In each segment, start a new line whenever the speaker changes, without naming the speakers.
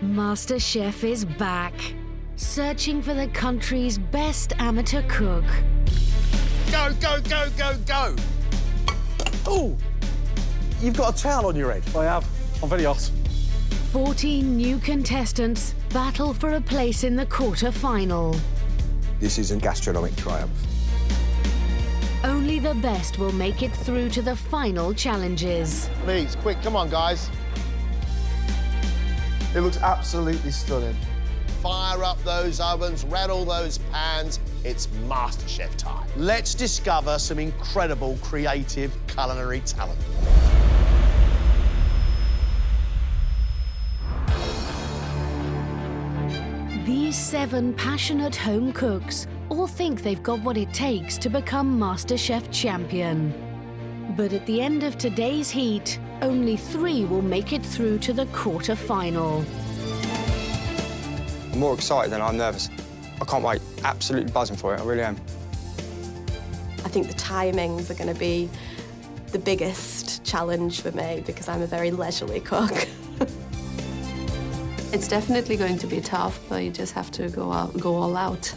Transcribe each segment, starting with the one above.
MasterChef is back, searching for the country's best amateur cook.
Go, go, go, go, go! Oh, you've got a towel on your head.
I have. I'm very hot.
14 new contestants battle for a place in the quarter-final.
This is a gastronomic triumph.
Only the best will make it through to the final challenges.
Please, quick, come on, guys. It looks absolutely stunning.
Fire up those ovens, rattle those pans. It's MasterChef time. Let's discover some incredible creative culinary talent.
These 7 passionate home cooks all think they've got what it takes to become MasterChef champion. But at the end of today's heat, only 3 will make it through to the quarter-final.
I'm more excited than I'm nervous. I can't wait. Absolutely buzzing for it, I really am.
I think the timings are going to be the biggest challenge for me because I'm a very leisurely cook.
It's definitely going to be tough, but you just have to go all out.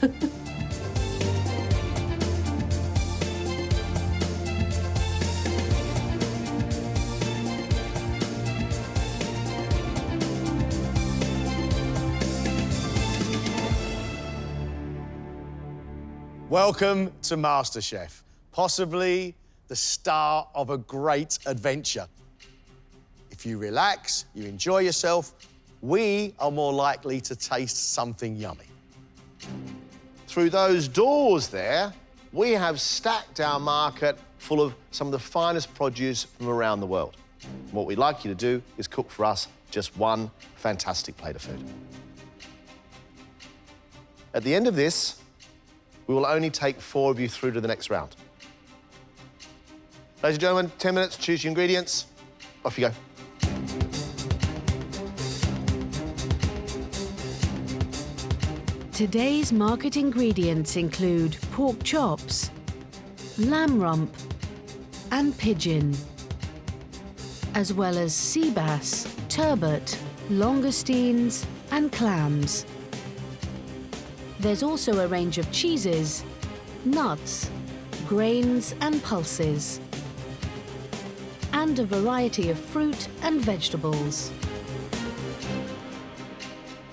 Welcome to MasterChef, possibly the start of a great adventure. If you relax, you enjoy yourself, we are more likely to taste something yummy.
Through those doors there, we have stacked our market full of some of the finest produce from around the world. What we'd like you to do is cook for us just one fantastic plate of food. At the end of this, we will only take 4 of you through to the next round. Ladies and gentlemen, 10 minutes, choose your ingredients. Off you go.
Today's market ingredients include pork chops, lamb rump, and pigeon, as well as sea bass, turbot, langoustines, and clams. There's also a range of cheeses, nuts, grains and pulses, and a variety of fruit and vegetables.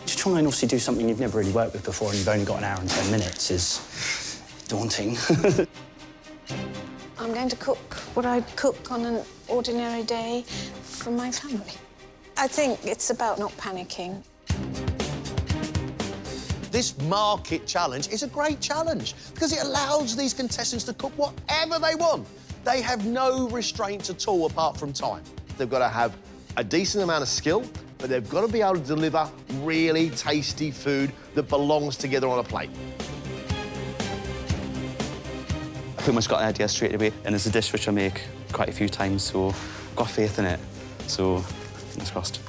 To try and obviously do something you've never really worked with before and you've only got an hour and 10 minutes is daunting.
I'm going to cook what I'd cook on an ordinary day for my family. I think it's about not panicking.
This market challenge is a great challenge because it allows these contestants to cook whatever they want. They have no restraints at all apart from time.
They've got to have a decent amount of skill, but they've got to be able to deliver really tasty food that belongs together on a plate.
I pretty much got an idea straight away, and it's a dish which I make quite a few times, so I've got faith in it. So, fingers crossed.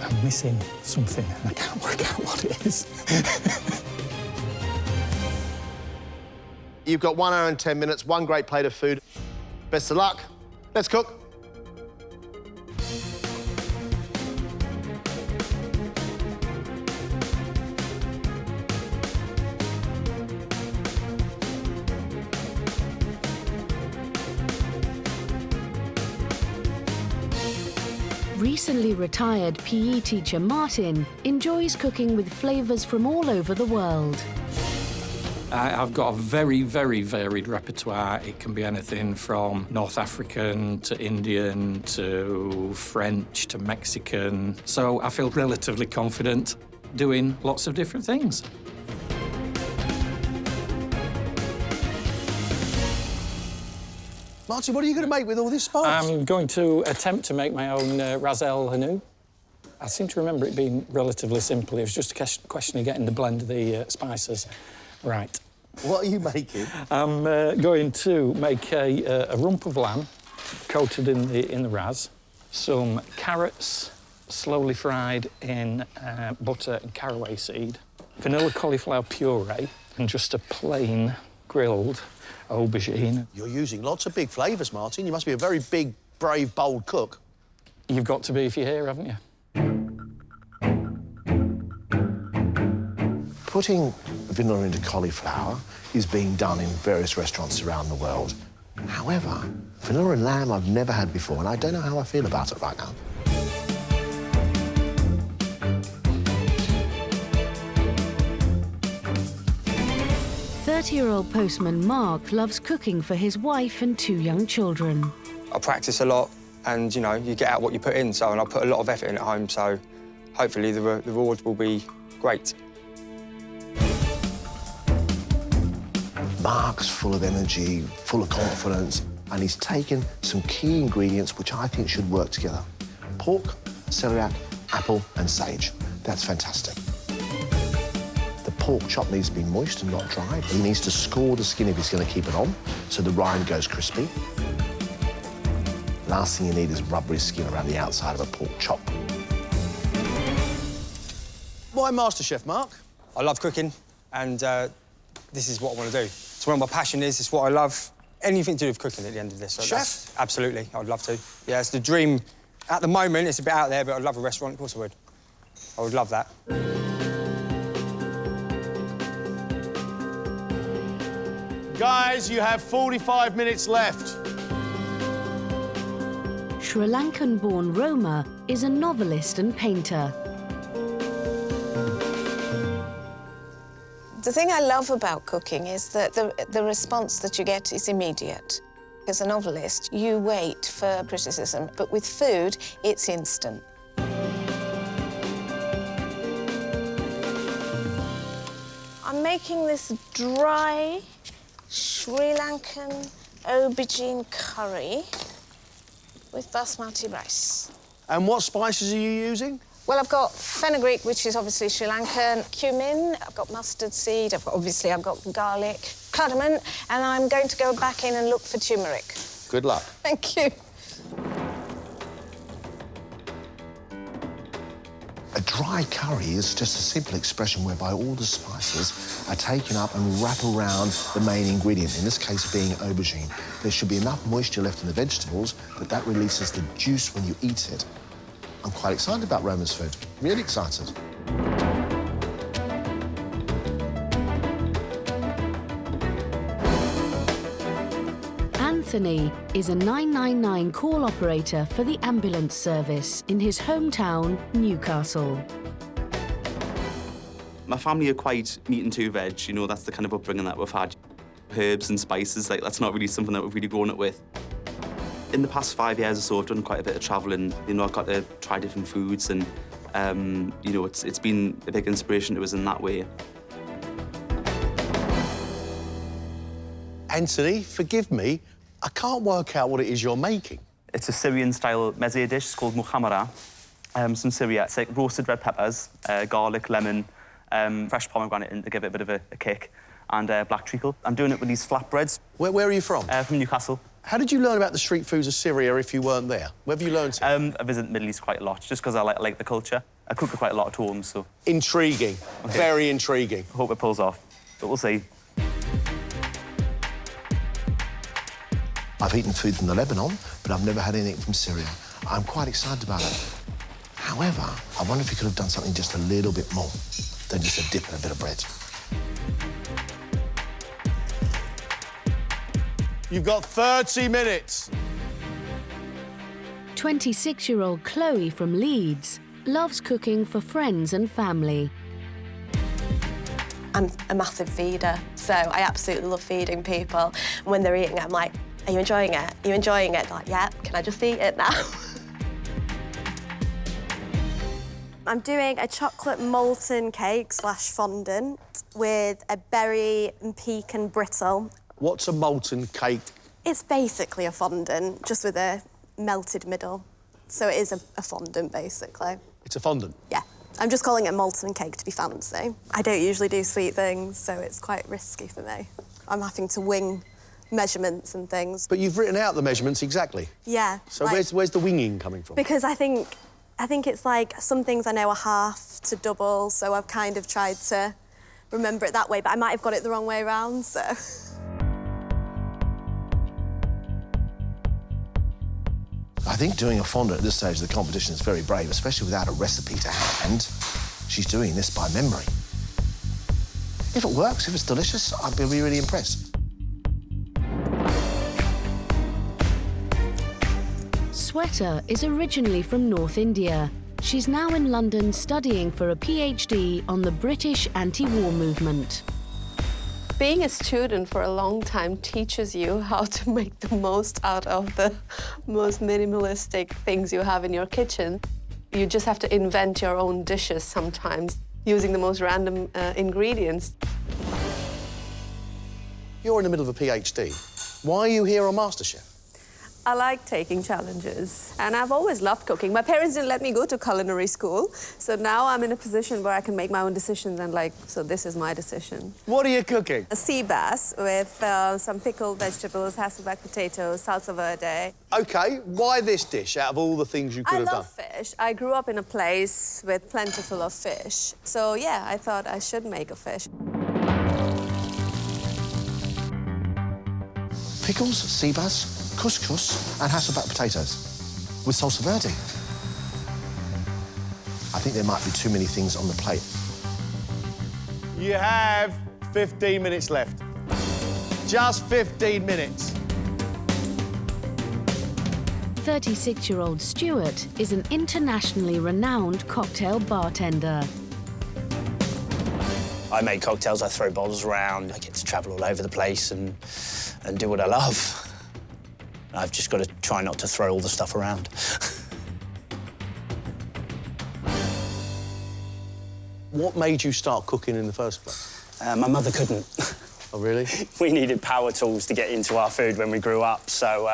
I'm missing something and I can't work out what it is.
You've got 1 hour and 10 minutes, 1 great plate of food. Best of luck. Let's cook.
Recently retired PE teacher Martin enjoys cooking with flavours from all over the world.
I've got a very, very varied repertoire. It can be anything from North African to Indian to French to Mexican. So I feel relatively confident doing lots of different things.
Martin, what are you going to make with all this spice?
I'm going to attempt to make my own ras el hanout. I seem to remember it being relatively simple. It was just a question of getting the blend of the spices right.
What are you making?
I'm going to make a rump of lamb coated in the ras, some carrots slowly fried in butter and caraway seed, vanilla cauliflower puree, and just a plain grilled aubergine.
You're using lots of big flavours, Martin. You must be a very big, brave, bold cook.
You've got to be if you're here, haven't you?
Putting vanilla into cauliflower is being done in various restaurants around the world. However, vanilla and lamb I've never had before, and I don't know how I feel about it right now.
Thirty-year-old postman Mark loves cooking for his wife and 2 young children.
I practice a lot and, you know, you get out what you put in, and I put a lot of effort in at home, so hopefully the rewards will be great.
Mark's full of energy, full of confidence, and he's taken some key ingredients which I think should work together. Pork, celeriac, apple, and sage. That's fantastic. The pork chop needs to be moist and not dry. He needs to score the skin if he's going to keep it on, so the rind goes crispy. Last thing you need is rubbery skin around the outside of a pork chop.
Why MasterChef, Mark?
I love cooking, and this is what I want to do. It's where my passion is, it's what I love. Anything to do with cooking at the end of this. So
Chef?
Absolutely, I'd love to. Yeah, it's the dream. At the moment, it's a bit out there, but I'd love a restaurant, of course I would. I would love that.
Guys, you have 45 minutes left.
Sri Lankan-born Roma is a novelist and painter.
The thing I love about cooking is that the response that you get is immediate. As a novelist, you wait for criticism, but with food, it's instant. I'm making this dry Sri Lankan aubergine curry with basmati rice.
And what spices are you using?
Well, I've got fenugreek, which is obviously Sri Lankan, cumin, I've got mustard seed, I've got garlic, cardamom, and I'm going to go back in and look for turmeric.
Good luck.
Thank you.
A dry curry is just a simple expression whereby all the spices are taken up and wrap around the main ingredient, in this case being aubergine. There should be enough moisture left in the vegetables that releases the juice when you eat it. I'm quite excited about Roma's food, really excited.
Anthony is a 999 call operator for the ambulance service in his hometown, Newcastle.
My family are quite meat and 2 veg, you know, that's the kind of upbringing that we've had. Herbs and spices, like, that's not really something that we've really grown up with. In the past 5 years or so, I've done quite a bit of travelling. You know, I've got to try different foods, and, you know, it's been a big inspiration to us in that way.
Anthony, forgive me, I can't work out what it is you're making.
It's a Syrian-style meze dish. It's called mukhamara. Some Syria. It's like roasted red peppers, garlic, lemon, fresh pomegranate to give it a bit of a kick, and black treacle. I'm doing it with these flatbreads.
Where are you from?
From Newcastle.
How did you learn about the street foods of Syria if you weren't there? Where have you learned it?
I visit the Middle East quite a lot, just because I like the culture. I cook quite a lot at home, so...
Intriguing. Okay. Very intriguing.
I hope it pulls off, but we'll see.
I've eaten food from the Lebanon, but I've never had anything from Syria. I'm quite excited about it. However, I wonder if you could have done something just a little bit more than just a dip in a bit of bread.
You've got 30 minutes.
26-year-old Chloe from Leeds loves cooking for friends and family.
I'm a massive feeder, so I absolutely love feeding people. When they're eating, I'm like, are you enjoying it? Are you enjoying it? They're like, yeah, can I just eat it now? I'm doing a chocolate molten cake / fondant with a berry and pecan brittle.
What's a molten cake?
It's basically a fondant, just with a melted middle. So it is a fondant, basically.
It's a fondant?
Yeah. I'm just calling it molten cake to be fancy. I don't usually do sweet things, so it's quite risky for me. I'm having to wing measurements and things.
But you've written out the measurements exactly?
Yeah.
So where's the winging coming from?
Because I think it's like some things I know are half to double, so I've kind of tried to remember it that way, but I might have got it the wrong way around, so...
I think doing a fondant at this stage of the competition is very brave, especially without a recipe to hand. She's doing this by memory. If it works, if it's delicious, I'd be really impressed.
Sweater is originally from North India. She's now in London studying for a PhD on the British anti-war movement.
Being a student for a long time teaches you how to make the most out of the most minimalistic things you have in your kitchen. You just have to invent your own dishes sometimes, using the most random ingredients.
You're in the middle of a PhD. Why are you here on MasterChef?
I like taking challenges, and I've always loved cooking. My parents didn't let me go to culinary school, so now I'm in a position where I can make my own decisions and so this is my decision.
What are you cooking?
A sea bass with some pickled vegetables, Hasselback potatoes, salsa verde.
OK, why this dish out of all the things you could have done?
I love fish. I grew up in a place with plentiful of fish. So, yeah, I thought I should make a fish.
Pickles, sea bass, couscous and Hasselback potatoes with salsa verde. I think there might be too many things on the plate.
You have 15 minutes left. Just 15 minutes.
36-year-old Stuart is an internationally renowned cocktail bartender.
I make cocktails, I throw bottles around, I get to travel all over the place and do what I love. I've just got to try not to throw all the stuff around.
What made you start cooking in the first place?
My mother couldn't.
Oh, really?
We needed power tools to get into our food when we grew up, so,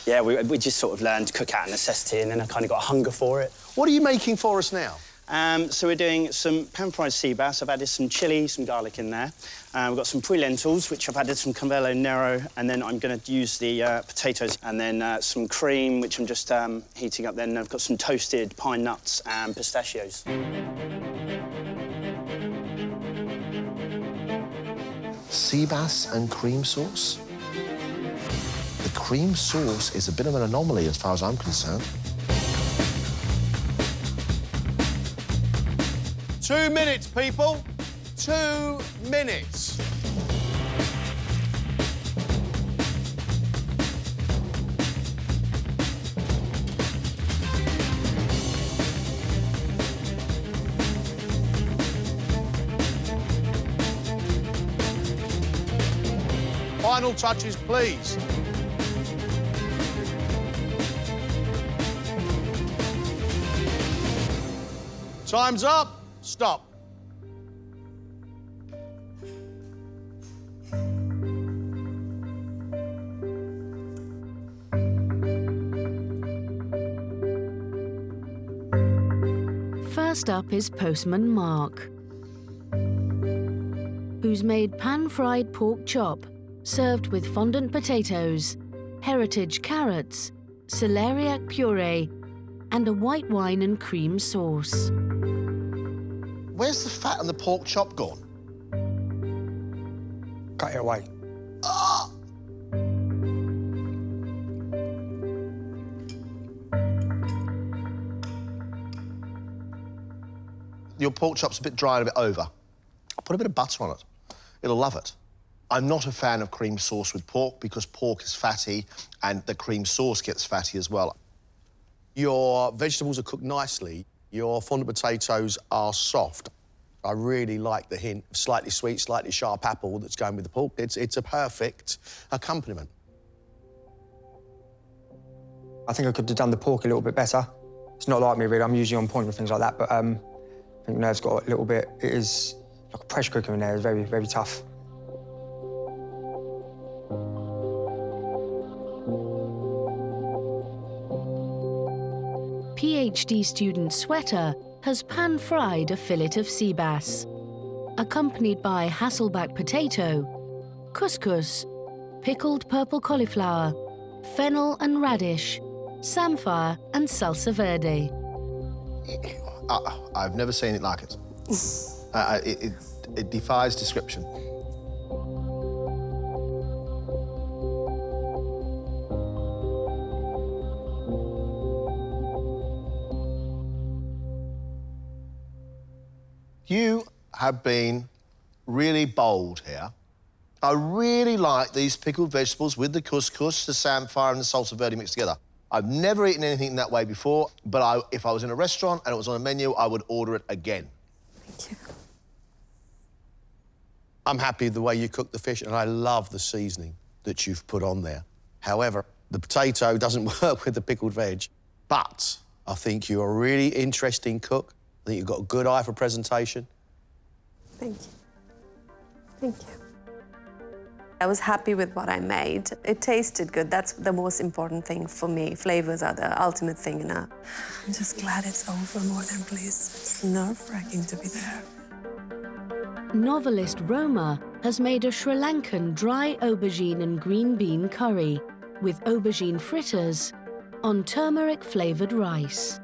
yeah, we just sort of learned to cook out of necessity, and then I kind of got a hunger for it.
What are you making for us now?
So we're doing some pan-fried sea bass. I've added some chilli, some garlic in there. We've got some puy lentils, which I've added some Convello Nero, and then I'm going to use the potatoes, and then some cream, which I'm just heating up. Then I've got some toasted pine nuts and pistachios.
Sea bass and cream sauce? The cream sauce is a bit of an anomaly as far as I'm concerned.
2 minutes, people. 2 minutes. Final touches, please. Time's up. Stop.
First up is postman Mark, who's made pan-fried pork chop, served with fondant potatoes, heritage carrots, celeriac puree, and a white wine and cream sauce.
Where's the fat on the pork chop gone?
Cut it away.
Ah! Your pork chop's a bit dry and a bit over. I'll put a bit of butter on it. It'll love it. I'm not a fan of cream sauce with pork because pork is fatty and the cream sauce gets fatty as well.
Your vegetables are cooked nicely. Your fondant potatoes are soft. I really like the hint of slightly sweet, slightly sharp apple that's going with the pork. It's a perfect accompaniment.
I think I could have done the pork a little bit better. It's not like me, really. I'm usually on point with things like that, but I think Nerve's got a little bit... It is like a pressure cooker in there. It's very, very tough.
PhD student Sweater has pan-fried a fillet of sea bass, accompanied by Hasselback potato, couscous, pickled purple cauliflower, fennel and radish, samphire and salsa verde.
I've never seen it like it. It defies description. You have been really bold here. I really like these pickled vegetables with the couscous, the samphire and the salsa verde mixed together. I've never eaten anything that way before, but if I was in a restaurant and it was on a menu, I would order it again.
Thank you.
I'm happy with the way you cook the fish, and I love the seasoning that you've put on there. However, the potato doesn't work with the pickled veg, but I think you're a really interesting cook. I think you've got a good eye for presentation.
Thank you. Thank you.
I was happy with what I made. It tasted good. That's the most important thing for me. Flavors are the ultimate thing in a...
I'm just glad it's over more than pleased. It's nerve-wracking to be there.
Novelist Roma has made a Sri Lankan dry aubergine and green bean curry with aubergine fritters on turmeric-flavoured rice.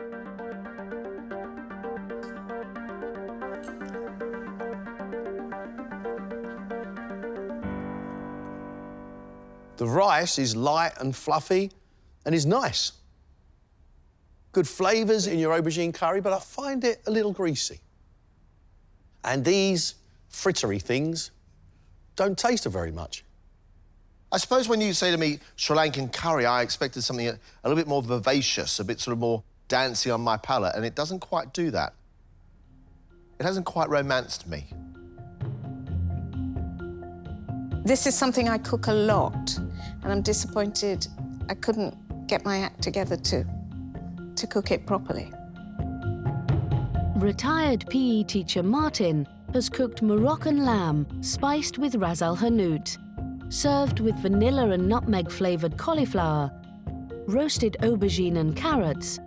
The rice is light and fluffy and is nice. Good flavours in your aubergine curry, but I find it a little greasy. And these frittery things don't taste very much.
I suppose when you say to me Sri Lankan curry, I expected something a little bit more vivacious, a bit sort of more dancey on my palate, and it doesn't quite do that. It hasn't quite romanced me.
This is something I cook a lot, and I'm disappointed I couldn't get my act together to cook it properly.
Retired PE teacher Martin has cooked Moroccan lamb spiced with ras al hanout, served with vanilla and nutmeg-flavoured cauliflower, roasted aubergine and carrots,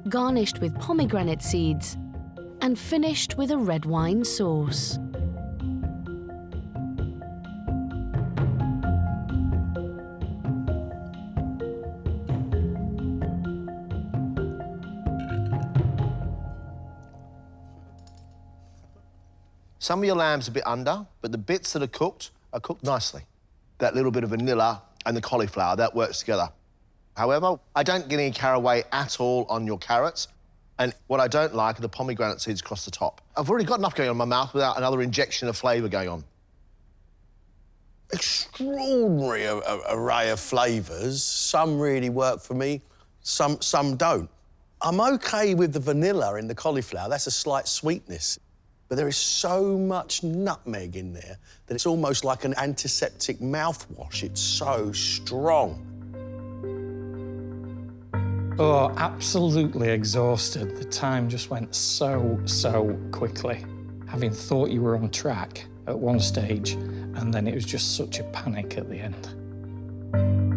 garnished with pomegranate seeds, and finished with a red wine sauce.
Some of your lamb's a bit under, but the bits that are cooked nicely. That little bit of vanilla and the cauliflower, that works together. However, I don't get any caraway at all on your carrots, and what I don't like are the pomegranate seeds across the top. I've already got enough going on in my mouth without another injection of flavour going on.
Extraordinary array of flavours. Some really work for me, some don't. I'm OK with the vanilla in the cauliflower. That's a slight sweetness. But there is so much nutmeg in there that it's almost like an antiseptic mouthwash. It's so strong.
Oh, absolutely exhausted. The time just went so quickly. Having thought you were on track at one stage, and then it was just such a panic at the end.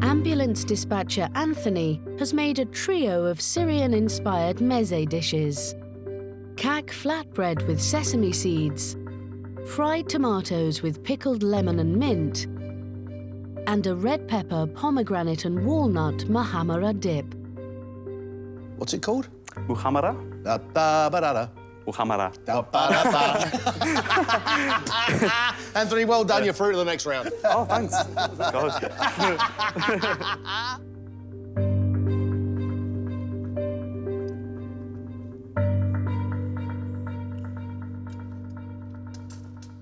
Ambulance dispatcher Anthony has made a trio of Syrian-inspired meze dishes. Kak flatbread with sesame seeds, fried tomatoes with pickled lemon and mint, and a red pepper, pomegranate and walnut mahamara dip.
What's it called?
Muhammara.
Da-ba-ba-da-da.
Muhammara.
Da-ba-da-ba. Anthony, well done. You're through to the next round.
Oh, thanks. God.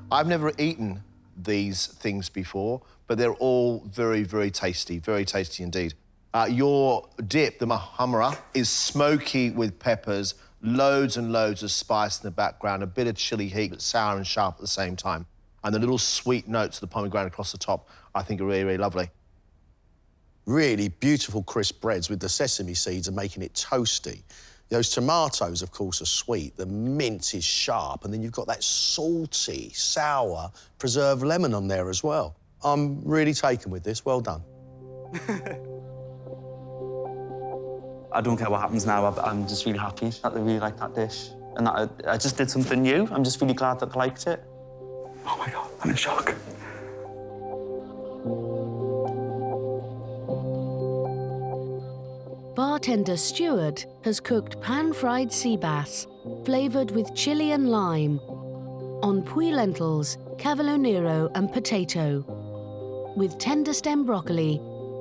I've never eaten these things before, but they're all very tasty indeed. Your dip, the mahamara, is smoky with peppers, loads and loads of spice in the background, a bit of chili heat, but sour and sharp at the same time. And the little sweet notes of the pomegranate across the top, I think are really lovely.
Really beautiful crisp breads with the sesame seeds and making it toasty. Those tomatoes, of course, are sweet. The mint is sharp, and then you've got that salty, sour, preserved lemon on there as well. I'm really taken with this. Well done.
I don't care what happens now. I'm just really happy that they really like that dish and that I just did something new. I'm just really glad that they liked it. Oh, my God, I'm in shock.
Bartender Stuart has cooked pan-fried sea bass, flavoured with chilli and lime, on pui lentils, cavolo nero and potato, with tender stem broccoli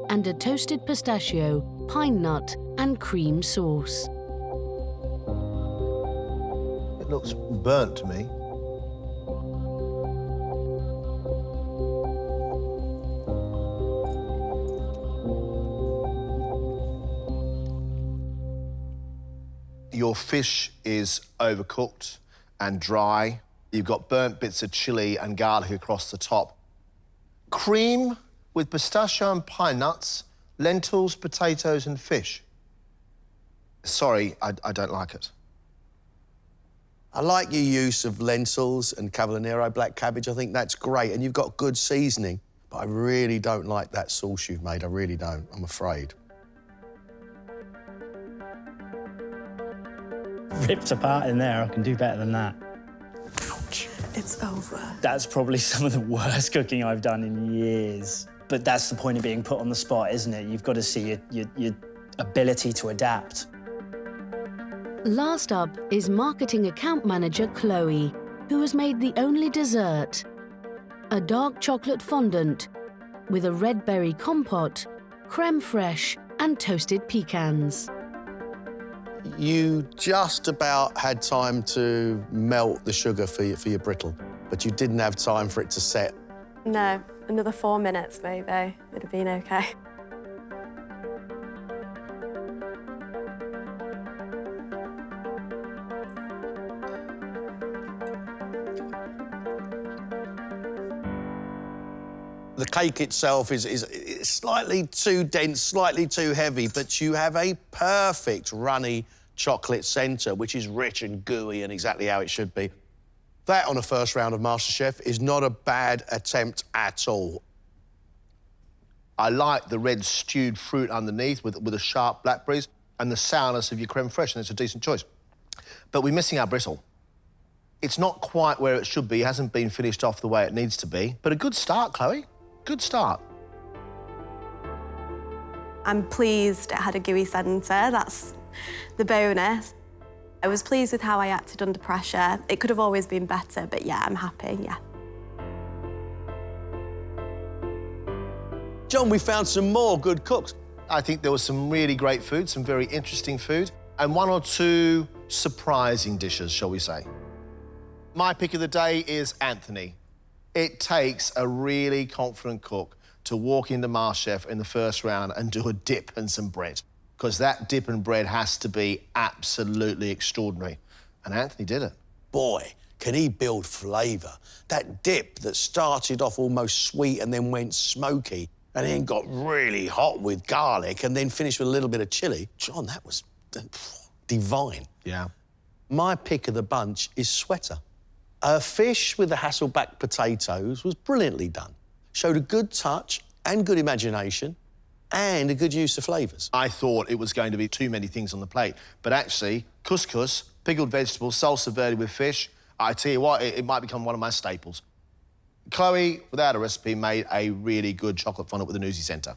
and a toasted pistachio, pine nut and cream sauce.
It looks burnt to me. Your fish is overcooked and dry. You've got burnt bits of chilli and garlic across the top. Cream with pistachio and pine nuts, lentils, potatoes and fish. Sorry, I don't like it.
I like your use of lentils and cavallonero black cabbage. I think that's great, and you've got good seasoning. But I really don't like that sauce you've made. I really don't, I'm afraid.
Ripped apart in there, I can do better than that.
Ouch. It's over.
That's probably some of the worst cooking I've done in years. But that's the point of being put on the spot, isn't it? You've got to see your ability to adapt.
Last up is marketing account manager Chloe, who has made the only dessert, a dark chocolate fondant with a red berry compote, creme fraiche and toasted pecans.
You just about had time to melt the sugar for your brittle, but you didn't have time for it to set.
No, another 4 minutes maybe. It'd have been okay.
The cake itself is slightly too dense, slightly too heavy, but you have a perfect runny chocolate centre, which is rich and gooey and exactly how it should be. That, on a first round of MasterChef, is not a bad attempt at all.
I like the red stewed fruit underneath with the sharp blackberries and the sourness of your creme fraiche, and it's a decent choice. But we're missing our brittle. It's not quite where it should be, it hasn't been finished off the way it needs to be, but a good start, Chloe. Good start.
I'm pleased it had a gooey centre, that's the bonus. I was pleased with how I acted under pressure. It could have always been better, but yeah, I'm happy, yeah.
John, we found some more good cooks.
I think there was some really great food, some very interesting food, and 1 or 2 surprising dishes, shall we say. My pick of the day is Anthony. It takes a really confident cook to walk into MasterChef in the first round and do a dip and some bread, because that dip and bread has to be absolutely extraordinary. And Anthony did it.
Boy, can he build flavour. That dip that started off almost sweet and then went smoky and then got really hot with garlic and then finished with a little bit of chilli. John, that was divine.
Yeah.
My pick of the bunch is Sweater. A fish with the Hasselback potatoes was brilliantly done. Showed a good touch and good imagination and a good use of flavours.
I thought it was going to be too many things on the plate, but actually, couscous, pickled vegetables, salsa verde with fish, I tell you what, it might become one of my staples. Chloe, without a recipe, made a really good chocolate fondant with an oozy centre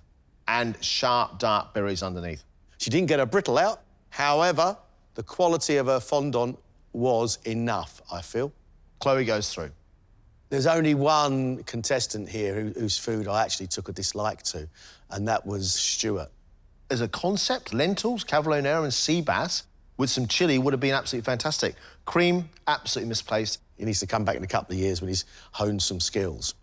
and sharp, dark berries underneath.
She didn't get her brittle out. However, the quality of her fondant was enough, I feel.
Chloe goes through.
There's only one contestant here whose food I actually took a dislike to, and that was Stuart.
As a concept, lentils, cavallonero and sea bass with some chilli would have been absolutely fantastic. Cream, absolutely misplaced.
He needs to come back in a couple of years when he's honed some skills.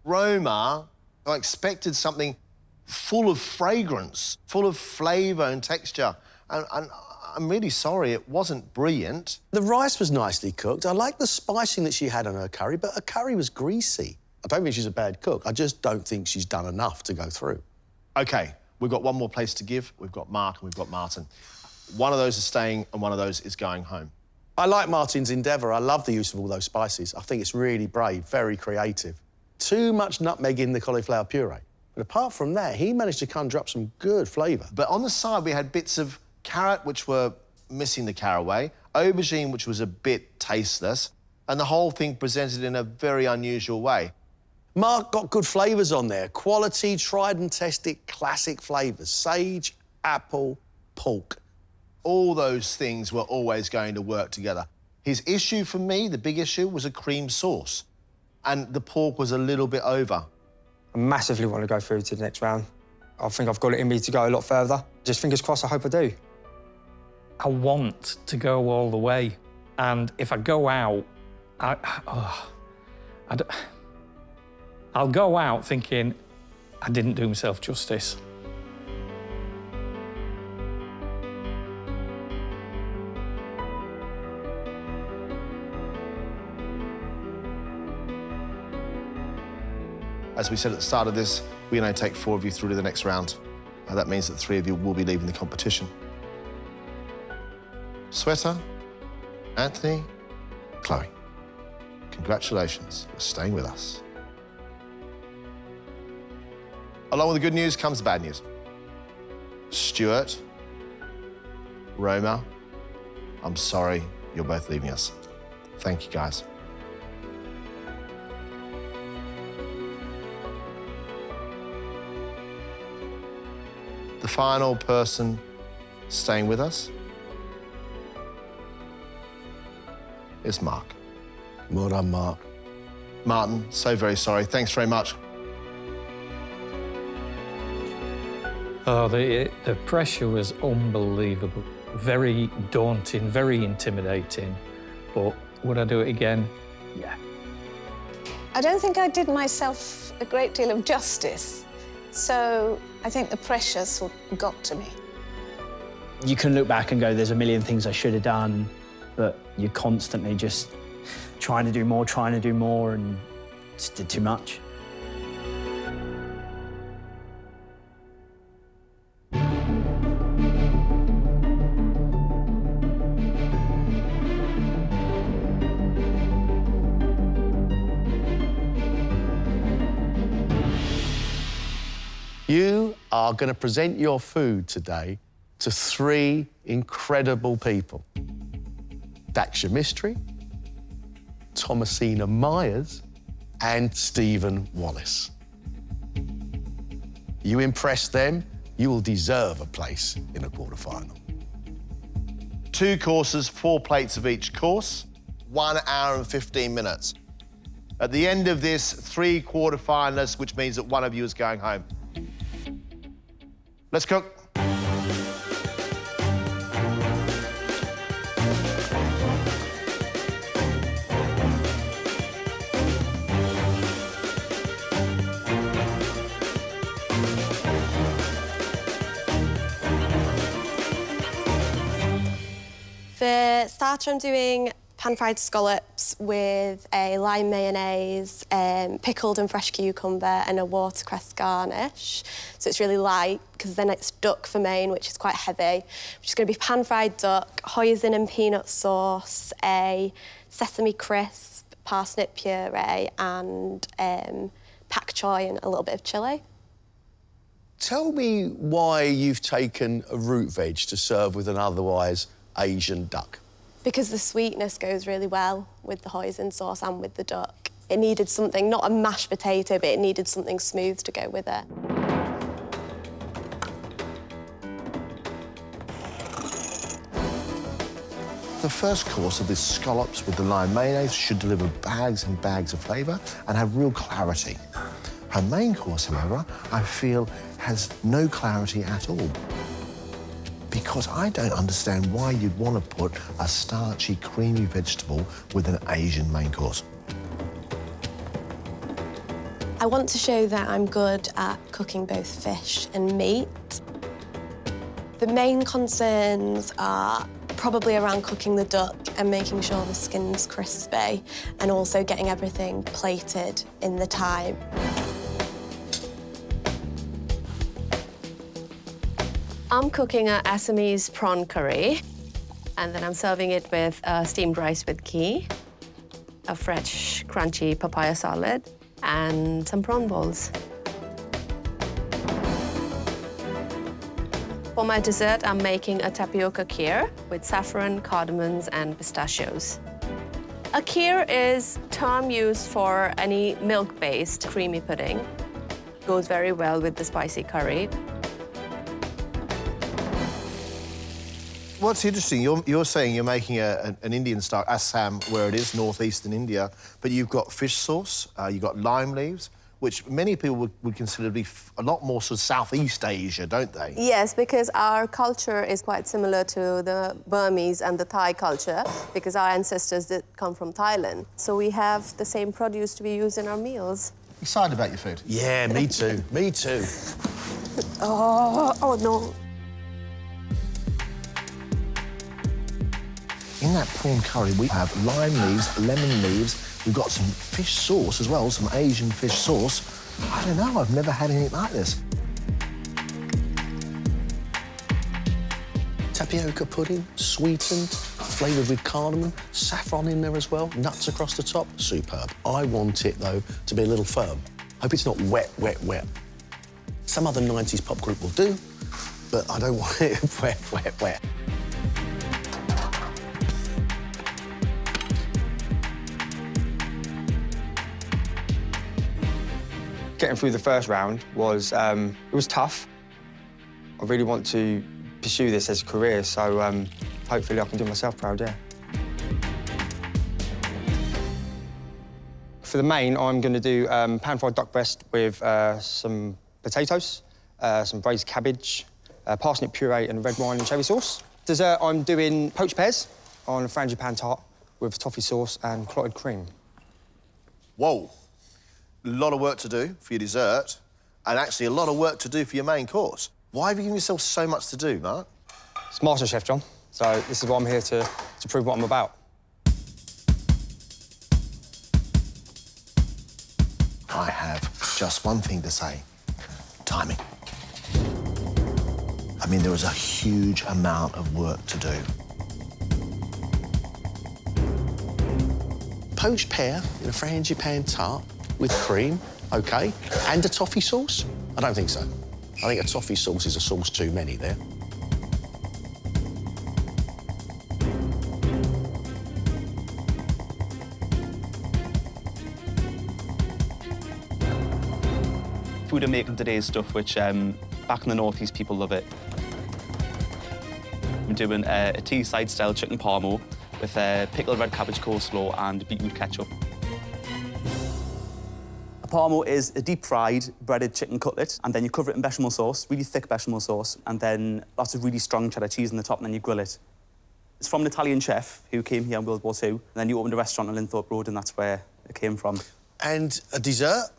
Roma, I expected something full of fragrance, full of flavour and texture, and I'm really sorry, it wasn't brilliant.
The rice was nicely cooked. I like the spicing that she had on her curry, but her curry was greasy. I don't think she's a bad cook. I just don't think she's done enough to go through.
OK, we've got one more place to give. We've got Mark and we've got Martin. One of those is staying and one of those is going home.
I like Martin's endeavour. I love the use of all those spices. I think it's really brave, very creative. Too much nutmeg in the cauliflower puree. But apart from that, he managed to conjure up some good flavour.
But on the side, we had bits of carrot, which were missing the caraway, aubergine, which was a bit tasteless, and the whole thing presented in a very unusual way.
Mark got good flavours on there. Quality, tried and tested, classic flavours. Sage, apple, pork.
All those things were always going to work together. His issue for me, the big issue, was a cream sauce. And the pork was a little bit over.
I massively want to go through to the next round. I think I've got it in me to go a lot further. Just fingers crossed, I hope I do.
I want to go all the way. And if I go out, I'll go out thinking I didn't do myself justice.
As we said at the start of this, we can only take 4 of you through to the next round. That means that 3 of you will be leaving the competition. Sweater, Anthony, Chloe, congratulations for staying with us. Along with the good news comes the bad news. Stuart, Roma, I'm sorry you're both leaving us. Thank you, guys. The final person staying with us is Mark.
Well done, Mark.
Martin, so very sorry. Thanks very much.
Oh, the pressure was unbelievable. Very daunting, very intimidating. But would I do it again? Yeah.
I don't think I did myself a great deal of justice. So I think the pressure sort of got to me.
You can look back and go, there's a million things I should have done, but you're constantly just trying to do more, and just did too much.
You are going to present your food today to 3 incredible people. Daksha Mistry, Thomasina Miers, and Steven Wallis. You impress them, you will deserve a place in a quarter-final.
2 courses, 4 plates of each course, 1 hour and 15 minutes. At the end of this, 3 quarter-finalists, which means that 1 of you is going home. Let's cook.
For starter, I'm doing pan-fried scallops with a lime mayonnaise, pickled and fresh cucumber, and a watercress garnish. So it's really light, because then it's duck for main, which is quite heavy. Which is going to be pan-fried duck, hoisin and peanut sauce, a sesame crisp, parsnip puree, and pak choy and a little bit of chilli.
Tell me why you've taken a root veg to serve with an otherwise Asian duck.
Because the sweetness goes really well with the hoisin sauce and with the duck. It needed something, not a mashed potato, but it needed something smooth to go with it.
The first course of this scallops with the lime mayonnaise should deliver bags and bags of flavour and have real clarity. Her main course, however, I feel has no clarity at all. Because I don't understand why you'd want to put a starchy, creamy vegetable with an Asian main course.
I want to show that I'm good at cooking both fish and meat. The main concerns are probably around cooking the duck and making sure the skin's crispy, and also getting everything plated in the time.
I'm cooking a Assamese prawn curry, and then I'm serving it with steamed rice with ghee, a fresh, crunchy papaya salad, and some prawn balls. For my dessert, I'm making a tapioca kheer with saffron, cardamoms, and pistachios. A kheer is a term used for any milk-based creamy pudding. It goes very well with the spicy curry.
What's interesting, you're saying you're making an Indian-style Assam, where it is, northeastern India, but you've got fish sauce, you've got lime leaves. which many people would consider to be a lot more sort of Southeast Asia, don't they?
Yes, because our culture is quite similar to the Burmese and the Thai culture, because our ancestors did come from Thailand. So we have the same produce to be used in our meals.
Excited about your food?
Yeah, me too. Me too.
Oh no.
In that prawn curry, we have lime leaves, lemon leaves. We've got some fish sauce as well, some Asian fish sauce. I don't know, I've never had anything like this.
Tapioca pudding, sweetened, flavoured with cardamom, saffron in there as well, nuts across the top. Superb. I want it, though, to be a little firm. Hope it's not wet, wet, wet. Some other 90s pop group will do, but I don't want it wet, wet, wet.
Getting through the first round was, it was tough. I really want to pursue this as a career, so hopefully I can do myself proud, yeah. For the main, I'm going to do pan-fried duck breast with some potatoes, some braised cabbage, parsnip puree and red wine and cherry sauce. Dessert, I'm doing poached pears on a frangipane tart with toffee sauce and clotted cream.
Whoa. A lot of work to do for your dessert, and actually a lot of work to do for your main course. Why have you given yourself so much to do, Mark?
It's MasterChef, John, so this is what I'm here to prove what I'm about.
I have just one thing to say. Timing. I mean, there was a huge amount of work to do.
Poached pear in a frangipane tart with cream, OK, and a toffee sauce? I don't think so. I think a toffee sauce is a sauce too many there.
Food I'm making today is stuff which, back in the northeast, people love it. I'm doing a Teesside-style chicken parmo with pickled red cabbage coleslaw and beetroot ketchup. A parmo is a deep-fried, breaded chicken cutlet, and then you cover it in bechamel sauce, really thick bechamel sauce, and then lots of really strong cheddar cheese on the top, and then you grill it. It's from an Italian chef who came here in World War II, and then he opened a restaurant on Linthorpe Road, and that's where it came from.
And a dessert?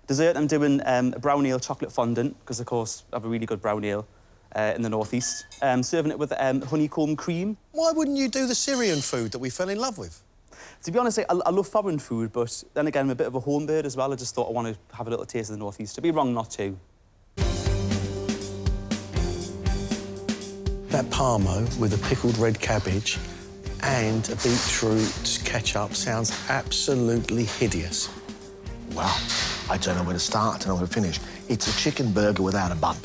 Dessert, I'm doing a brown ale chocolate fondant, because, of course, I have a really good brown ale in the northeast. Serving it with honeycomb cream.
Why wouldn't you do the Syrian food that we fell in love with?
To be honest, I love foreign food, but then again, I'm a bit of a home bird as well. I just thought I want to have a little taste of the northeast. It'd be wrong not to.
That parmo with a pickled red cabbage and a beetroot ketchup sounds absolutely hideous.
Wow. I don't know where to start, I don't know where to finish. It's a chicken burger without a bun.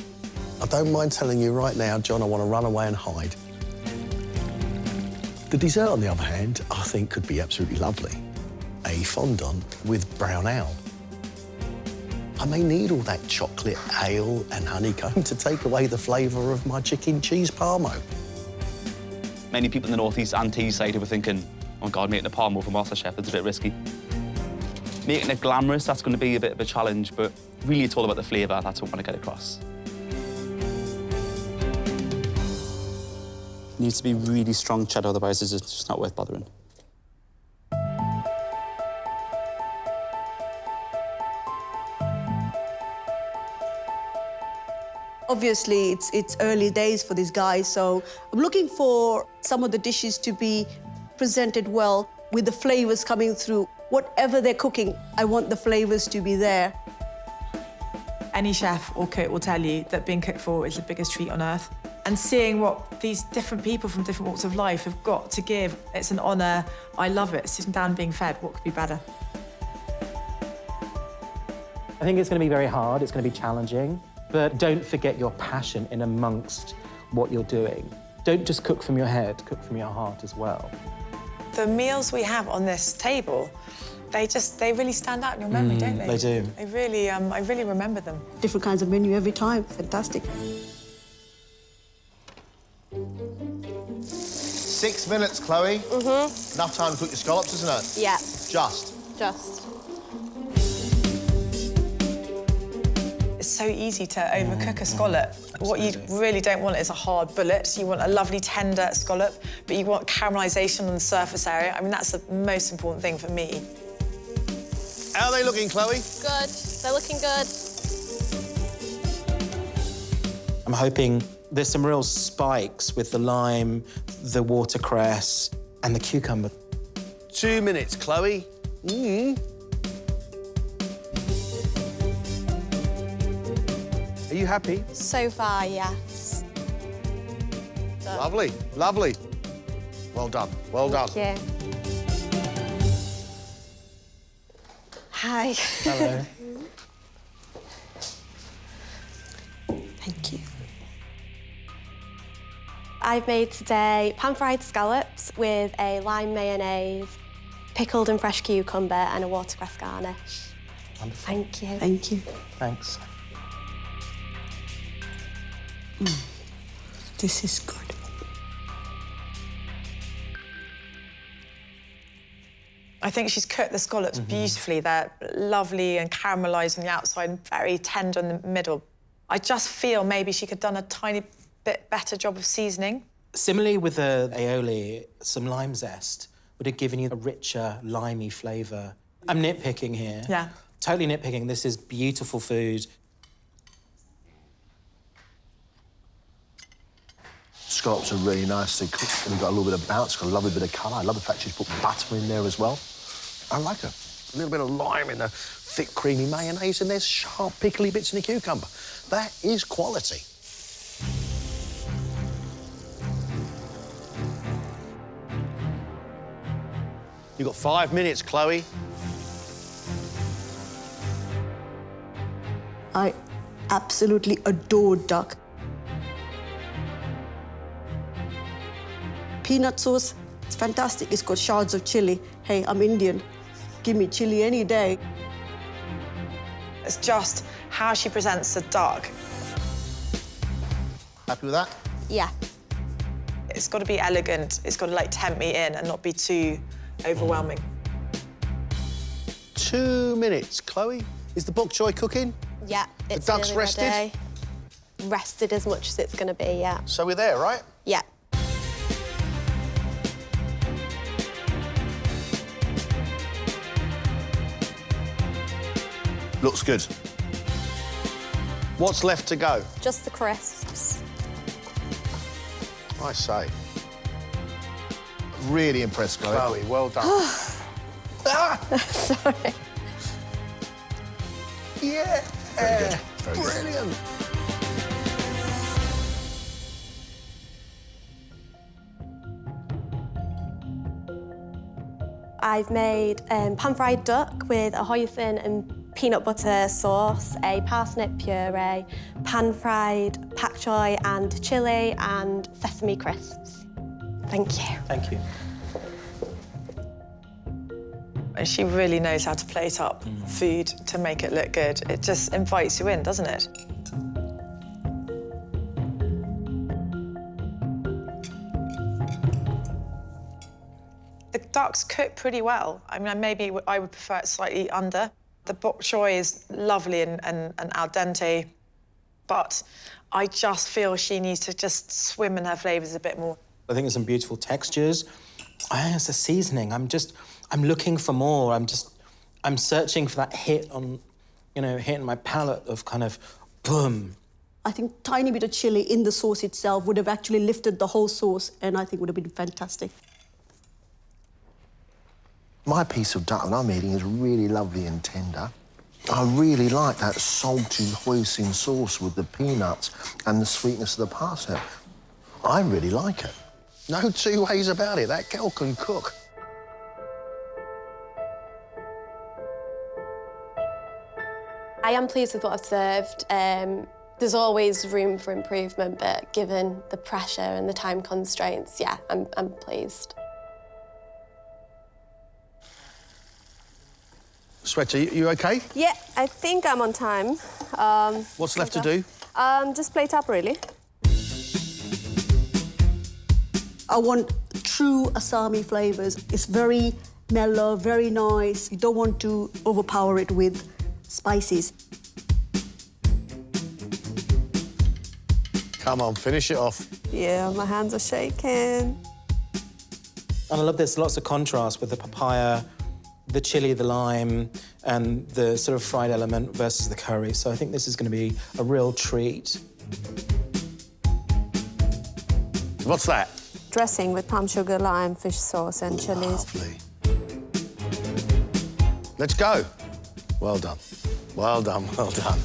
I don't mind telling you right now, John, I want to run away and hide. The dessert, on the other hand, I think could be absolutely lovely. A fondant with brown ale. I may need all that chocolate, ale and honeycomb to take away the flavour of my chicken cheese parmo.
Many people in the northeast and Teesside were thinking, oh, God, making a parmo for MasterChef, that's a bit risky. Making it glamorous, that's going to be a bit of a challenge, but really it's all about the flavour, that's what I want to get across. It needs to be really strong cheddar, otherwise it's just not worth bothering.
Obviously, it's early days for these guys, so I'm looking for some of the dishes to be presented well, with the flavours coming through. Whatever they're cooking, I want the flavours to be there.
Any chef or cook will tell you that being cooked for is the biggest treat on earth. And seeing what these different people from different walks of life have got to give, it's an honour. I love it. Sitting down being fed, what could be better?
I think it's going to be very hard, it's going to be challenging, but don't forget your passion in amongst what you're doing. Don't just cook from your head, cook from your heart as well.
The meals we have on this table, they really stand out in your memory, don't they?
They do.
They really, I really remember them.
Different kinds of menu every time, fantastic.
6 minutes, Chloe. Mm-hmm. Enough time to cook your scallops, isn't it?
Yeah.
Just.
It's so easy to overcook a scallop. What you really don't want is a hard bullet. You want a lovely tender scallop, but you want caramelisation on the surface area. I mean, that's the most important thing for me.
How are they looking, Chloe?
Good. They're looking good.
I'm hoping there's some real spikes with the lime, the watercress, and the cucumber.
2 minutes, Chloe. Are you happy?
So far, yes. Done.
Lovely, lovely. Well done, well done.
Thank you. Hi.
Hello.
Thank you. I've made today pan-fried scallops with a lime mayonnaise, pickled and fresh cucumber and a watercress garnish.
Wonderful.
Thank you.
Thank you.
Thanks.
This is good.
I think she's cooked the scallops beautifully. They're lovely and caramelised on the outside and very tender in the middle. I just feel maybe she could have done a tiny bit better job of seasoning.
Similarly with the aioli, some lime zest would have given you a richer, limey flavour. I'm nitpicking here.
Yeah.
Totally nitpicking. This is beautiful food.
Scallops are really nicely cooked, and they've got a little bit of bounce, got a lovely bit of colour. I love the fact she's put butter in there as well. I like her. A little bit of lime in the thick, creamy mayonnaise, and there's sharp, pickly bits in the cucumber. That is quality.
You've got 5 minutes, Chloe.
I absolutely adore duck. Peanut sauce, it's fantastic. It's got shards of chili. Hey, I'm Indian. Give me chili any day.
It's just how she presents the duck.
Happy with that?
Yeah.
It's got to be elegant. It's got to, like, tempt me in and not be too overwhelming.
2 minutes, Chloe. Is the bok choy cooking?
Yeah, it's
duck's
nearly
rested?
ready. Rested as much as it's going to be, yeah.
So we're there, right?
Yeah.
Looks good. What's left to go?
Just the crisps.
I say.
Really impressed, Chloe.
Chloe, well done.
Sorry.
Yeah!
Very good. Very good.
Brilliant!
I've made pan-fried duck with a hoisin and peanut butter sauce, a parsnip puree, pan-fried pak choy and chilli, and sesame crisps. Thank you.
Thank you.
And she really knows how to plate up food to make it look good. It just invites you in, doesn't it? The duck's cooked pretty well. I mean, maybe I would prefer it slightly under. The bok choy is lovely and al dente, but I just feel she needs to just swim in her flavours a bit more.
I think there's some beautiful textures. I think it's the seasoning. I'm looking for more. I'm searching for that hit on, hitting my palate of kind of boom.
I think tiny bit of chili in the sauce itself would have actually lifted the whole sauce, and I think would have been fantastic.
My piece of duck that I'm eating is really lovely and tender. I really like that salty hoisin sauce with the peanuts and the sweetness of the parsnip. I really like it.
No two ways about it. That girl can cook.
I am pleased with what I've served. There's always room for improvement, but given the pressure and the time constraints, yeah, I'm pleased.
Sweta, you OK?
Yeah, I think I'm on time.
What's left to do?
Just plate up, really.
I want true Assami flavours. It's very mellow, very nice. You don't want to overpower it with spices.
Come on, finish it off.
Yeah, my hands are shaking.
And I love there's lots of contrast with the papaya, the chili, the lime, and the sort of fried element versus the curry. So I think this is going to be a real treat.
What's that?
Dressing with palm sugar, lime, fish sauce, and chilies.
Lovely. Let's go. Well done. Well done, well done.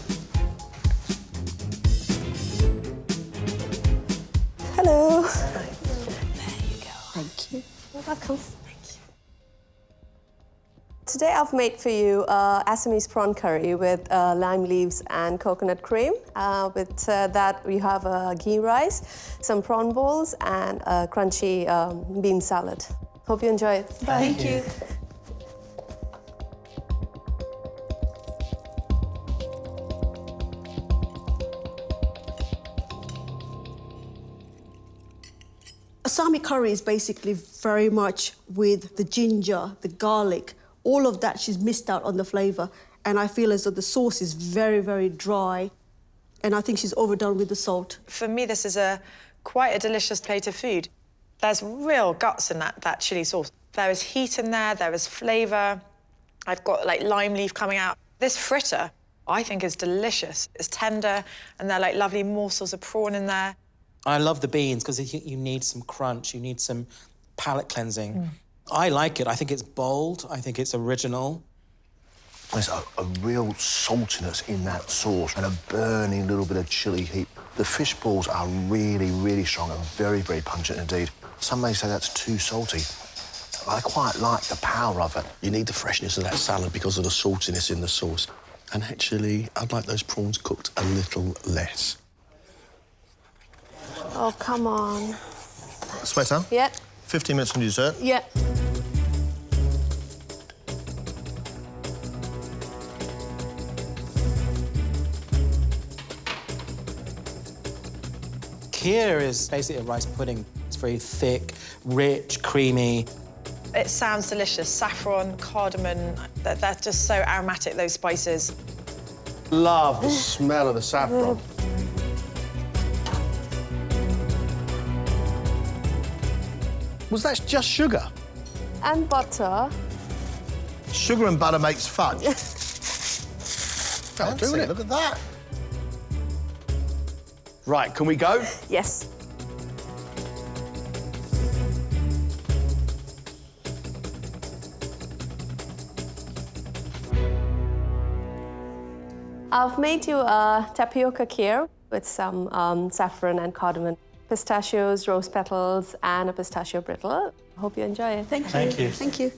Hello.
There you go.
Thank you. You're welcome. Thank you. Today I've made for you Assamese prawn curry with lime leaves and coconut cream. With that, we have ghee rice, some prawn balls, and a crunchy bean salad. Hope you enjoy it. Bye.
Thank you.
Assami curry is basically very much with the ginger, the garlic, all of that she's missed out on the flavour. And I feel as though the sauce is very, very dry. And I think she's overdone with the salt.
For me, this is quite a delicious plate of food. There's real guts in that chilli sauce. There is heat in there is flavour. I've got, like, lime leaf coming out. This fritter, I think, is delicious. It's tender, and there are, like, lovely morsels of prawn in there.
I love the beans because you need some crunch, you need some palate cleansing. I like it. I think it's bold. I think it's original.
There's a real saltiness in that sauce and a burning little bit of chili heat. The fish balls are really, really strong and very, very pungent indeed. Some may say that's too salty. I quite like the power of it.
You need the freshness of that salad because of the saltiness in the sauce. And actually, I'd like those prawns cooked a little less.
Oh, come on.
Sweater?
Yeah.
15 minutes from dessert.
Yeah.
Kheer is basically a rice pudding. It's very thick, rich, creamy.
It sounds delicious. Saffron, cardamom, they're just so aromatic, those spices.
Love the smell of the saffron. Was that just sugar?
And butter.
Sugar and butter makes fudge.
That'll do it.
Look at that.
Right, can we go?
Yes. I've made you a tapioca kheer with some saffron and cardamom, pistachios, rose petals, and a pistachio brittle. Hope you enjoy it.
Thank you.
Thank you.
Thank you.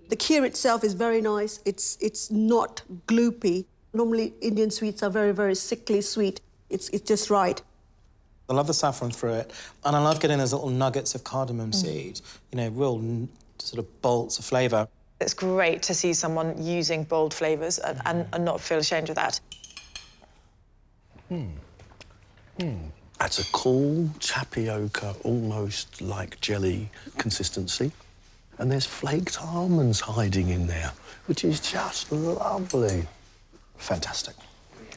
The kheer itself is very nice. It's not gloopy. Normally, Indian sweets are very, very sickly sweet. It's just right.
I love the saffron through it, and I love getting those little nuggets of cardamom seed, you know, real sort of bolts of flavour.
It's great to see someone using bold flavours and not feel ashamed of that.
That's a cool tapioca, almost like jelly consistency. And there's flaked almonds hiding in there, which is just lovely.
Fantastic.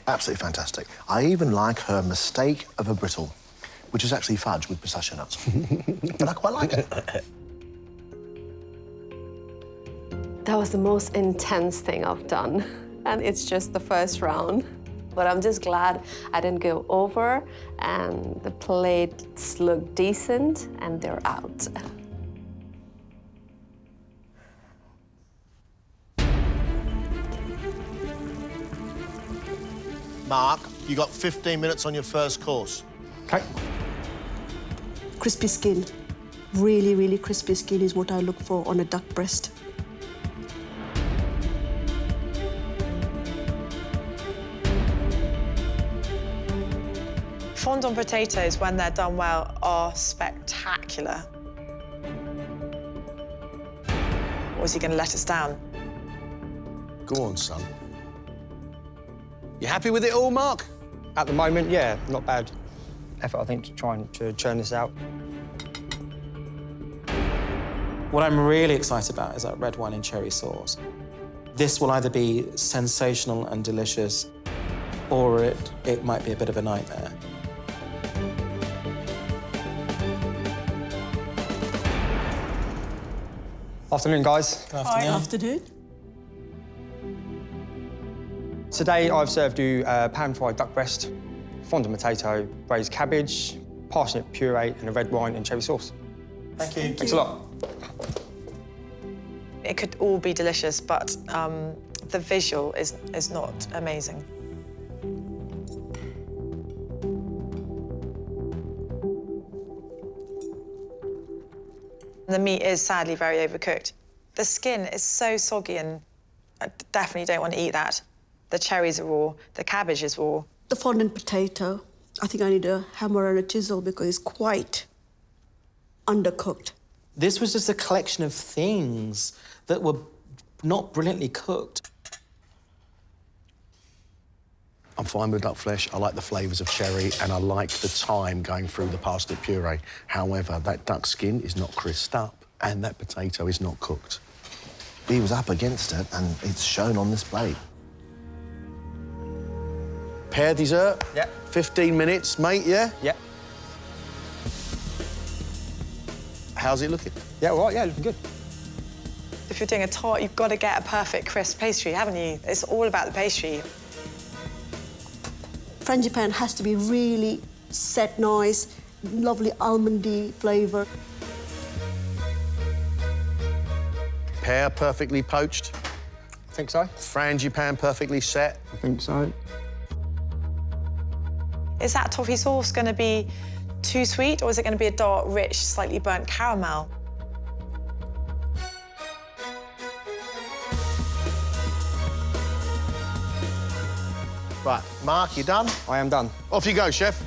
Absolutely fantastic. I even like her mistake of a brittle, which is actually fudge with pistachio nuts. But I quite like it.
That was the most intense thing I've done, and it's just the first round. But I'm just glad I didn't go over, and the plates look decent, and they're out.
Mark, you got 15 minutes on your first course.
Okay.
Crispy skin. Really, really crispy skin is what I look for on a duck breast.
Fondant potatoes, when they're done well, are spectacular. Or is he going to let us down?
Go on, son. You happy with it all, Mark?
At the moment, yeah, not bad effort, I think, to try and churn this out.
What I'm really excited about is that red wine and cherry sauce. This will either be sensational and delicious, or it might be a bit of a nightmare.
Afternoon, guys.
Good afternoon.
Afternoon.
Today I've served you pan-fried duck breast, fondant potato, braised cabbage, parsnip puree and a red wine and cherry sauce.
Thank you.
Thanks a lot.
It could all be delicious, but the visual is not amazing. The meat is sadly very overcooked. The skin is so soggy and I definitely don't want to eat that. The cherries are raw, the cabbage is raw.
The fondant potato, I think I need a hammer and a chisel because it's quite undercooked.
This was just a collection of things that were not brilliantly cooked.
I'm fine with duck flesh. I like the flavours of cherry and I like the time going through the parsnip puree. However, that duck skin is not crisped up and that potato is not cooked.
He was up against it and it's shown on this plate.
Pear dessert?
Yeah.
15 minutes, mate, yeah?
Yeah.
How's it looking?
Yeah, all right, yeah, looking good.
If you're doing a tart, you've got to get a perfect crisp pastry, haven't you? It's all about the pastry.
Frangipane has to be really set nice, lovely almondy flavour.
Pear perfectly poached.
I think so.
Frangipane perfectly set.
I think so.
Is that toffee sauce going to be too sweet, or is it going to be a dark, rich, slightly burnt caramel?
Right, Mark, you done?
I am done.
Off you go, chef.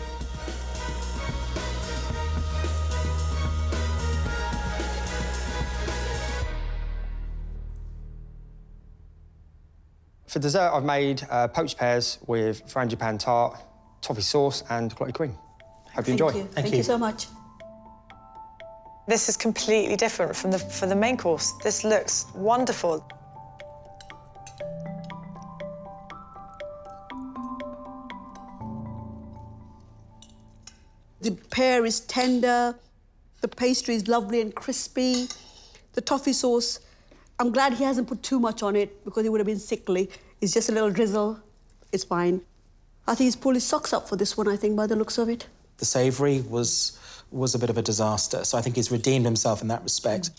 For dessert, I've made poached pears with frangipane tart, toffee sauce and clotted cream. Hope you enjoy.
Thank you so much.
This is completely different from the main course. This looks wonderful.
The pear is tender, the pastry is lovely and crispy. The toffee sauce, I'm glad he hasn't put too much on it because it would have been sickly. It's just a little drizzle, it's fine. I think he's pulled his socks up for this one, I think, by the looks of it.
The savoury was a bit of a disaster, so I think he's redeemed himself in that respect.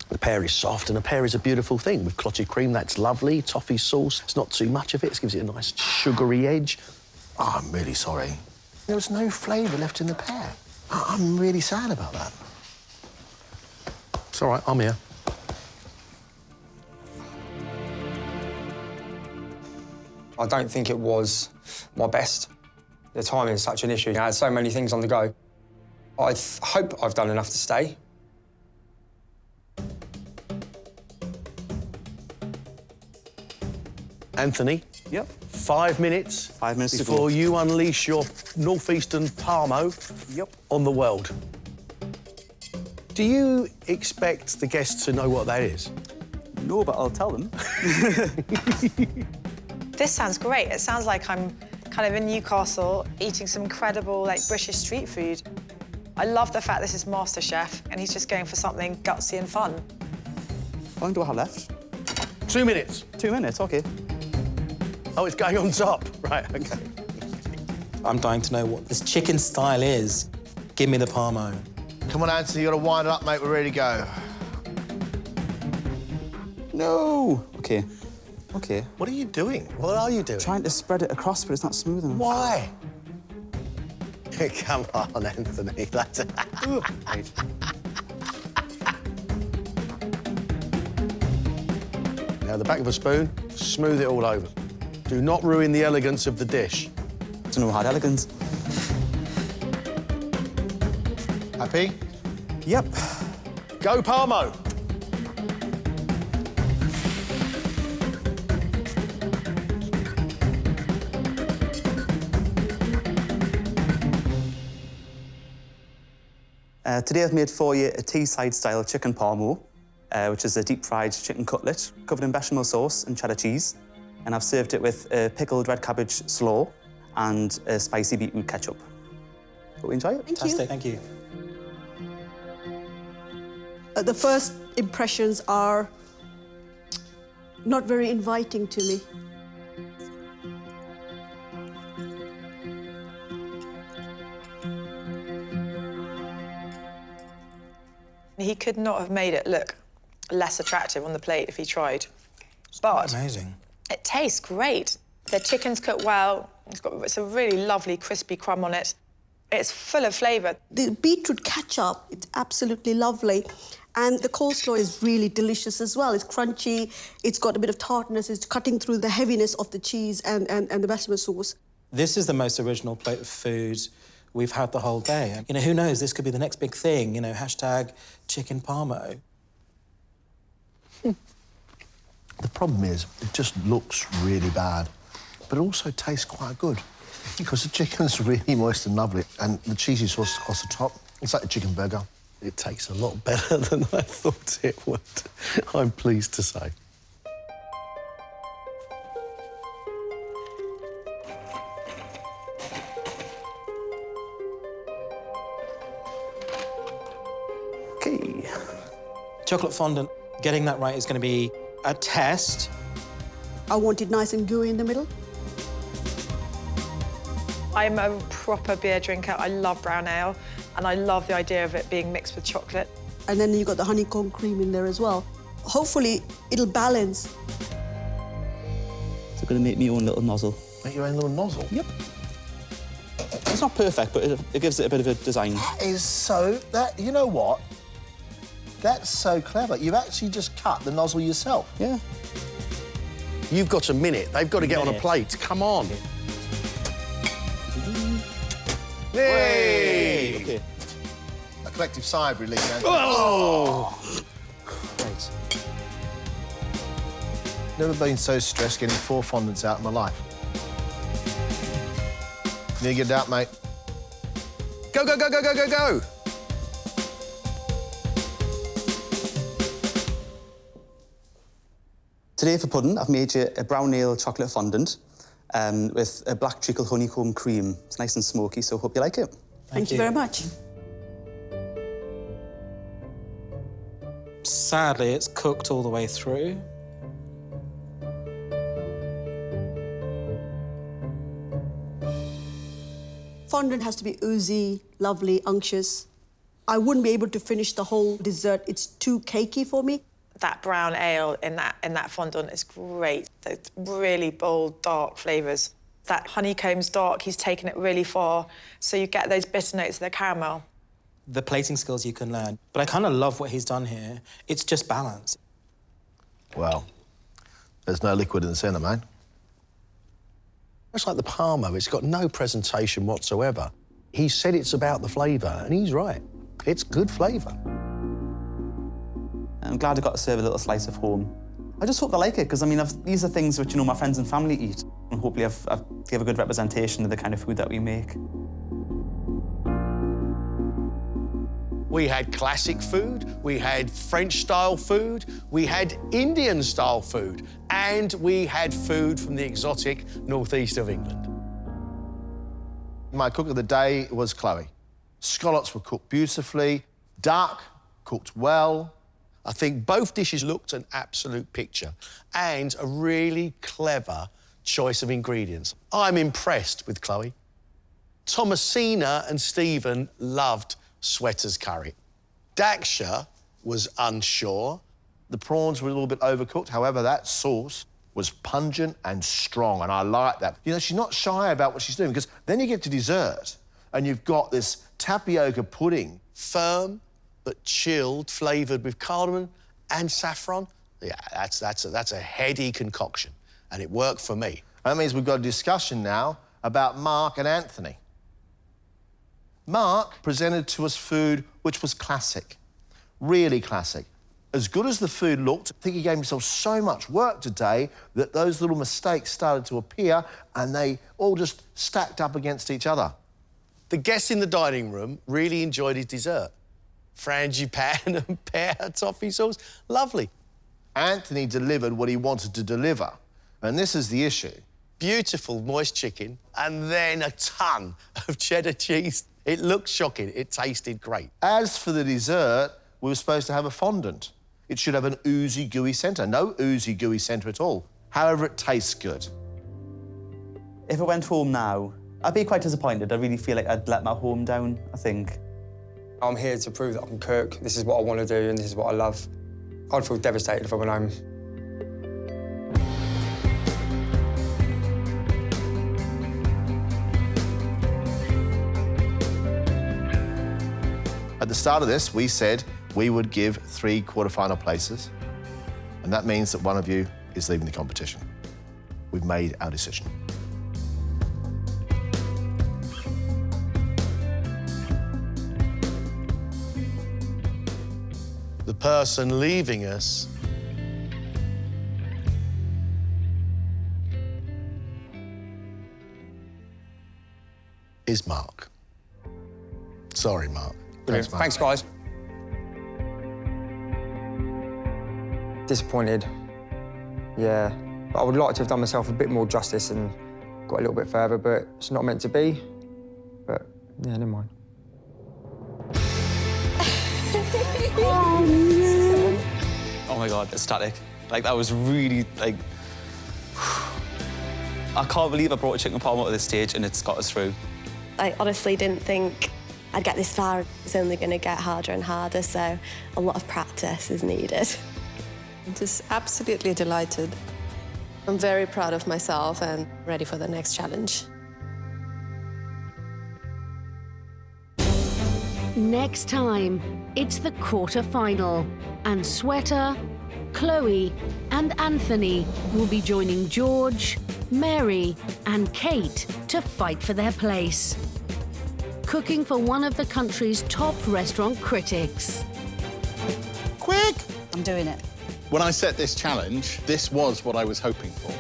The pear is soft and a pear is a beautiful thing. With clotted cream, that's lovely. Toffee sauce, it's not too much of it. It gives it a nice sugary edge.
Oh, I'm really sorry. There was no flavour left in the pear. I'm really sad about that.
It's all right, I'm here.
I don't think it was my best. The timing is such an issue. I had so many things on the go. I hope I've done enough to stay.
Anthony?
Yep.
5 minutes.
5 minutes to go.
before you unleash your northeastern Parmo on the world. Do you expect the guests to know what that is?
No, but I'll tell them.
This sounds great. It sounds like I'm kind of in Newcastle eating some incredible, like, British street food. I love the fact this is MasterChef and he's just going for something gutsy and fun.
How long do I have left?
2 minutes.
2 minutes, OK.
Oh, it's going on top. Right, OK.
I'm dying to know what this chicken style is. Give me the Parmo.
Come on, Anthony, you got to wind it up, mate. We're ready to go.
No. OK. OK.
What are you doing? What are you doing?
Trying to spread it across, but it's not smooth enough.
Why? Come on, Anthony. That's Now, the back of a spoon, smooth it all over. Do not ruin the elegance of the dish.
It's no hard elegance.
Happy?
Yep.
Go, Parmo.
Today I've made for you a Teesside-style chicken parmo. which is a deep-fried chicken cutlet covered in bechamel sauce and cheddar cheese. And I've served it with a pickled red cabbage slaw and a spicy beetroot ketchup. Hope you enjoy it.
Fantastic, thank you.
The first impressions are not very inviting to me.
He could not have made it look less attractive on the plate if he tried. But
amazing.
It tastes great. The chicken's cooked well. It's a really lovely crispy crumb on it. It's full of flavour.
The beetroot ketchup, it's absolutely lovely. And the coleslaw is really delicious as well. It's crunchy, it's got a bit of tartness, it's cutting through the heaviness of the cheese and the bechamel sauce.
This is the most original plate of food we've had the whole day. You know, who knows, this could be the next big thing, you know, hashtag chicken parmo.
The problem is, it just looks really bad, but it also tastes quite good because the chicken's really moist and lovely, and the cheesy sauce across the top, it's like a chicken burger. It tastes a lot better than I thought it would, I'm pleased to say.
OK.
Chocolate fondant, getting that right is going to be a test.
I want it nice and gooey in the middle.
I'm a proper beer drinker. I love brown ale, and I love the idea of it being mixed with chocolate.
And then you've got the honeycomb cream in there as well. Hopefully, it'll balance.
So I'm going to make my own little nozzle.
Make your own little nozzle?
Yep. It's not perfect, but it gives it a bit of a design.
That is so... you know what? That's so clever. You've actually just cut the nozzle yourself.
Yeah.
You've got a minute. They've got to get on a plate. Come on. Hey!
Okay.
A collective sigh of relief, man.
Oh!
Right.
Never been so stressed getting 4 fondants out in my life. You need to get it out, mate.
Go, go, go, go, go, go, go!
Today for pudding, I've made you a brown ale chocolate fondant with a black treacle honeycomb cream. It's nice and smoky, so hope you like it.
Thank you very much.
Sadly, it's cooked all the way through.
Fondant has to be oozy, lovely, unctuous. I wouldn't be able to finish the whole dessert. It's too cakey for me.
That brown ale in that fondant is great. Those really bold, dark flavours. That honeycomb's dark, he's taken it really far, so you get those bitter notes of the caramel.
The plating skills you can learn. But I kind of love what he's done here. It's just balance.
Well, there's no liquid in the centre, man.
It's like the Parmo. It's got no presentation whatsoever. He said it's about the flavour, and he's right. It's good flavour.
I'm glad I got to serve a little slice of home. I just hope they like it, because, I mean, these are things which, you know, my friends and family eat, and hopefully I've give a good representation of the kind of food that we make.
We had classic food, we had French-style food, we had Indian-style food, and we had food from the exotic northeast of England.
My cook of the day was Chloe. Scallops were cooked beautifully, duck cooked well.
I think both dishes looked an absolute picture and a really clever choice of ingredients. I'm impressed with Chloe. Thomasina and Steven loved Sweater's curry. Daksha was unsure.
The prawns were a little bit overcooked. However, that sauce was pungent and strong, and I like that. You know, she's not shy about what she's doing, because then you get to dessert, and you've got this tapioca pudding.
Firm, but chilled, flavoured with cardamom and saffron. Yeah, that's a heady concoction, and it worked for me.
That means we've got a discussion now about Mark and Anthony. Mark presented to us food which was classic, really classic. As good as the food looked, I think he gave himself so much work today that those little mistakes started to appear and they all just stacked up against each other.
The guests in the dining room really enjoyed his dessert. frangipane and pear toffee sauce. Lovely.
Anthony delivered what he wanted to deliver, and this is the issue.
Beautiful moist chicken and then a ton of cheddar cheese. It looked shocking. It tasted great.
As for the dessert, we were supposed to have a fondant. It should have an oozy, gooey centre. No oozy, gooey centre at all. However, it tastes good.
If I went home now, I'd be quite disappointed. I really feel like I'd let my home down, I think.
I'm here to prove that I can cook. This is what I want to do and this is what I love. I'd feel devastated if I went home.
At the start of this, we said we would give 3 quarter-final places, and that means that one of you is leaving the competition. We've made our decision.
The person leaving us is Mark. Sorry, Mark.
Brilliant. Thanks, guys. Disappointed. Yeah. But I would like to have done myself a bit more justice and got a little bit further, but it's not meant to be. But, yeah, never mind.
Oh my God, ecstatic. Like, that was really, like... I can't believe I brought a chicken parma to this stage and it's got us through.
I honestly didn't think I'd get this far. It's only going to get harder and harder, so a lot of practice is needed.
I'm just absolutely delighted. I'm very proud of myself and ready for the next challenge.
Next time, it's the quarter-final, and Sweater, Chloe and Anthony will be joining George, Mary and Kate to fight for their place, cooking for one of the country's top restaurant critics.
Quick!
I'm doing it.
When I set this challenge, this was what I was hoping for.